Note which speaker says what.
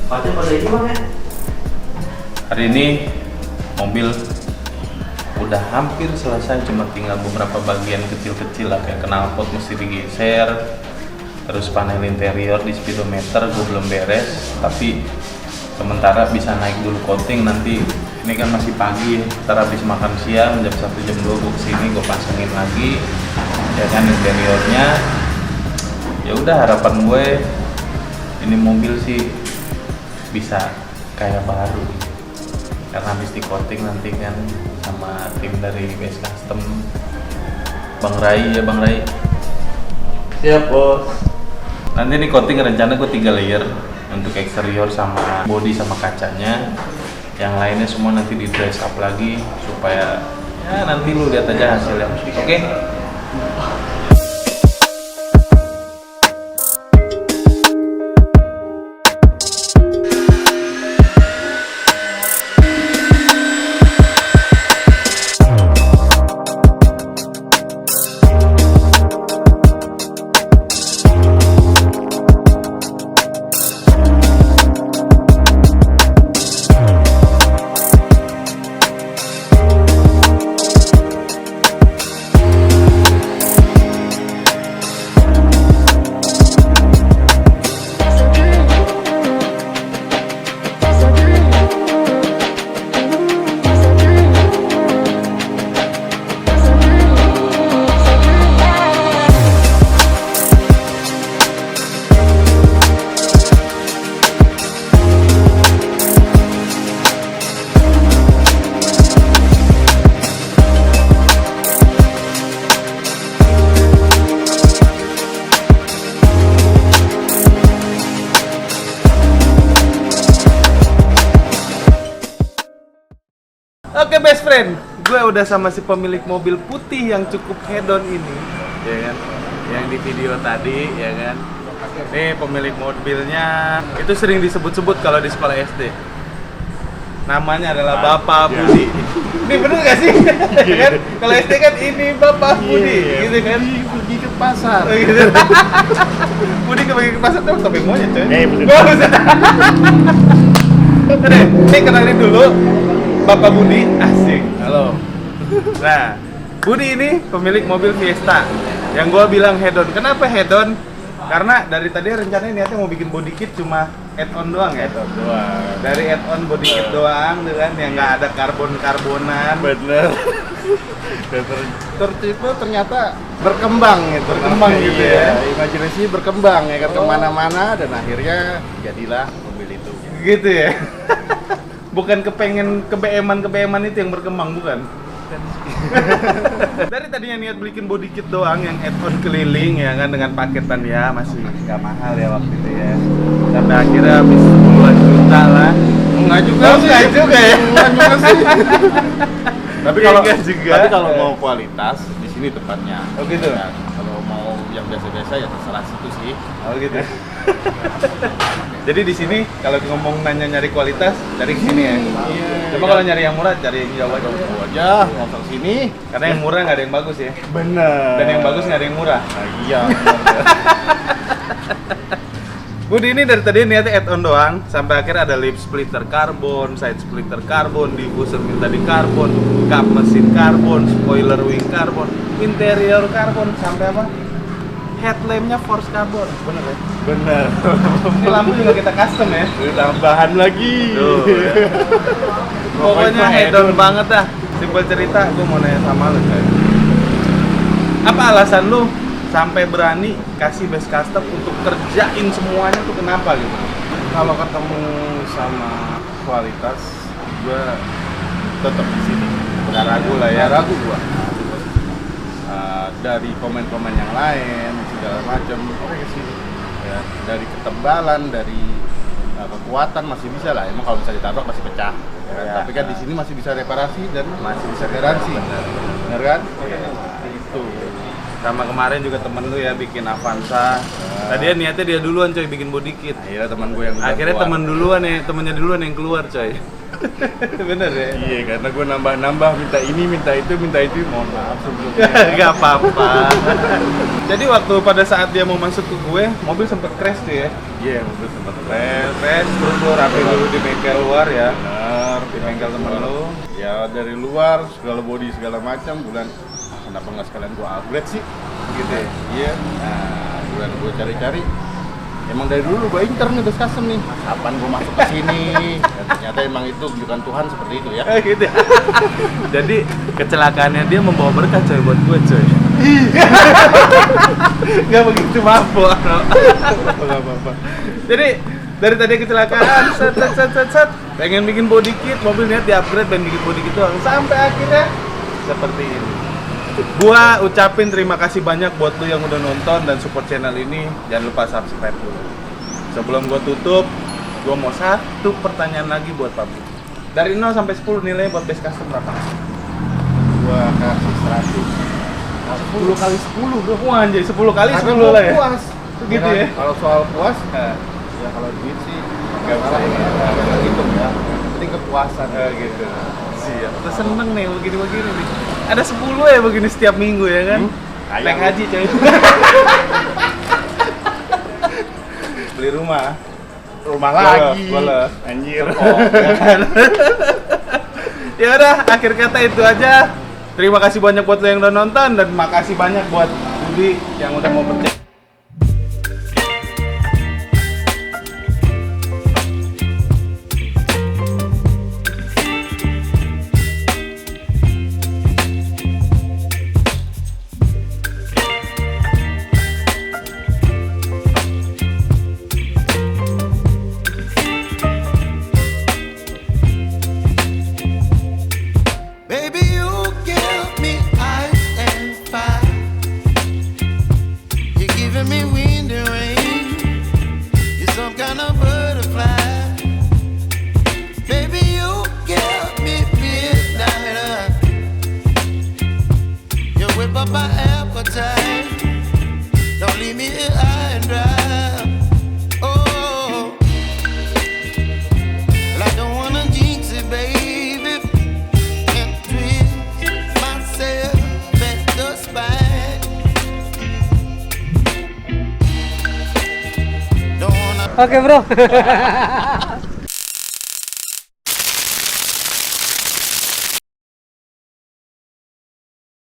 Speaker 1: Pakai pada ini bang ya?
Speaker 2: Hari ini mobil udah hampir selesai, cuma tinggal beberapa bagian kecil-kecil lah, kayak knalpot mesti digeser, terus panel interior di speedometer gue belum beres, tapi sementara bisa naik dulu coating. Nanti ini kan masih pagi, ntar habis makan siang jam 1 jam 2 gue kesini, gue pasangin lagi ya kan interiornya. Ya udah, harapan gue ini mobil sih bisa kayak baru karena habis di coating nanti kan sama tim dari Base Custom, Bang Rai ya, Bang Rai.
Speaker 1: Siap bos.
Speaker 2: Nanti di coating rencana gue 3 layer untuk eksterior sama body sama kacanya. Yang lainnya semua nanti di dress up lagi supaya ya nanti lu lihat aja hasilnya. Oke? Oke best friend, gue udah sama si pemilik mobil putih yang cukup hedon ini, ya kan? Yang di video tadi, ya kan? Nih pemilik mobilnya itu sering disebut-sebut kalau di sekolah SD. Namanya adalah Bapak Budi. Ini bener gak sih? Kan? Kalau SD kan ini Bapak Budi, gitu kan?
Speaker 1: Pergi ke pasar.
Speaker 2: Gitu. Budi pergi ke pasar tuh topeng monyet coy.
Speaker 1: Bener.
Speaker 2: Nih kenalin dulu Bapak Budi, asik. Halo. Nah, Budi ini pemilik mobil Fiesta yang gua bilang hedon. Kenapa hedon? Karena dari tadi rencananya niatnya mau bikin body kit cuma add-on doang ya.
Speaker 1: Add-on doang.
Speaker 2: Dari add-on body kit doang, tuh kan, yang nggak ada karbon-karbonan.
Speaker 1: Bener. Dan itu ternyata berkembang gitu.
Speaker 2: Berkembang gitu ya.
Speaker 1: Imajinasi berkembang ya kan kemana-mana dan akhirnya jadilah mobil itu.
Speaker 2: Gitu ya. Bukan kepengen kebeeman itu yang berkembang, bukan? Dari tadinya niat bikin body kit doang yang add-on keliling ya kan, dengan paketan ya masih nggak mahal ya waktu itu ya. Sampai akhirnya habis puluhan juta lah.
Speaker 1: Enggak juga
Speaker 2: Oh,
Speaker 1: sih.
Speaker 2: enggak juga ya.
Speaker 1: Enggak juga sih.
Speaker 2: Enggak juga.
Speaker 1: Tapi kalau mau kualitas di sini tempatnya.
Speaker 2: Oh gitu.
Speaker 1: Ya, kalau mau yang biasa-biasa ya terserah situ sih.
Speaker 2: Oh gitu. Jadi di sini kalau ngomong nanya nyari kualitas dari sini ya.
Speaker 1: Iya.
Speaker 2: Coba kalau nyari yang murah cari yang jauh aja.
Speaker 1: Jauh aja, langsung sini.
Speaker 2: Karena yang murah nggak ada yang bagus ya.
Speaker 1: Bener.
Speaker 2: Dan yang bagus nggak ada yang murah.
Speaker 1: Nah, iya.
Speaker 2: Budi ini dari tadi niatnya add-on doang, sampai akhirnya ada lip splitter karbon, side splitter karbon, diffuser minta di karbon, kap mesin karbon, spoiler wing karbon, interior karbon, sampai apa? Headlampnya force karbon, bener ya?
Speaker 1: Bener.
Speaker 2: Ini lampu juga kita custom ya?
Speaker 1: Ini tambahan lagi.
Speaker 2: Tuh, ya. Pokoknya hedon banget dah. Simpel cerita, gue mau nanya sama lu coy. Apa alasan lu sampai berani kasih Base Custom untuk kerjain semuanya tuh, kenapa gitu?
Speaker 1: Kalau ketemu sama kualitas, gua tetap di sini.
Speaker 2: Nggak ragu lah ya.
Speaker 1: Nggak ragu gua. Dari komen-komen yang lain segala macam, oke kesini. Ya, dari ketebalan, dari kekuatan masih bisa lah. Emang kalau bisa ditabrak masih pecah. Ya, kan?
Speaker 2: Ya.
Speaker 1: Tapi kan di sini masih bisa reparasi dan
Speaker 2: Masih
Speaker 1: bisa garansi. Benar kan?
Speaker 2: Iya.
Speaker 1: Itu.
Speaker 2: Sama kemarin juga temen lu ya bikin Avanza. Tadinya niatnya dia duluan coy bikin body kit.
Speaker 1: Akhirnya teman gue yang
Speaker 2: Akhirnya
Speaker 1: keluar.
Speaker 2: temen duluan ya, temennya duluan yang keluar coy. Bener ya?
Speaker 1: Iya, karena gue nambah-nambah, minta ini, minta itu, mohon maaf sebelumnya.
Speaker 2: Gak apa-apa. Jadi waktu pada saat dia mau masuk ke gue, mobil sempet crash tuh ya.
Speaker 1: Iya, mobil sempat
Speaker 2: Crash, terus rapi dulu di bengkel luar ya.
Speaker 1: Bener,
Speaker 2: Di bengkel temen lu.
Speaker 1: ya dari luar segala body segala macam bulan kenapa nggak sekalian gua upgrade sih
Speaker 2: Gitu ya.
Speaker 1: iya nah bulan gua cari-cari emang dari dulu gua incer nih base custom nih kapan gua masuk ke sini dan ternyata emang itu bukan Tuhan seperti itu ya
Speaker 2: Gitu ya. Jadi kecelakaannya dia membawa berkah coy buat gue coy. Gak begitu mabok.
Speaker 1: nggak apa-apa
Speaker 2: Jadi dari tadi kecelakaan, set, pengen bikin body kit, mobil niat di-upgrade, pengen bikin body kit doang, sampai akhirnya seperti ini. Gua ucapin terima kasih banyak buat lu yang udah nonton dan support channel ini. Jangan lupa subscribe dulu. Sebelum gua tutup, gua mau satu pertanyaan lagi buat Pablo. Dari 0 sampai 10 nilainya buat base custom berapa?
Speaker 1: gua kasih 100 10 kali 10 bro
Speaker 2: Wah anjay, 10 kali
Speaker 1: karena
Speaker 2: 10
Speaker 1: gua
Speaker 2: lah ya?
Speaker 1: puas
Speaker 2: Gitu ya?
Speaker 1: kalau soal puas ya kalau duit sih nggak usah ini nggak gitu ya yang penting kepuasan
Speaker 2: Gitu. Siap. Udah seneng nih begini-begini nih. Ada 10 ya begini setiap minggu ya kan? Naik haji coy. Beli rumah.
Speaker 1: rumah lagi
Speaker 2: Boleh.
Speaker 1: anjir
Speaker 2: Ya udah, akhir kata itu aja. Terima kasih banyak buat lo yang udah nonton dan makasih banyak buat Budi yang udah mau percaya.
Speaker 3: Baby, you give me ice and fire. You're giving me wind and rain. You're some kind of butterfly. Baby, you give me midnight. You whip up my appetite. Don't leave me here high and dry. Oh, well, I don't wanna jinx it, baby.
Speaker 4: Oke bro.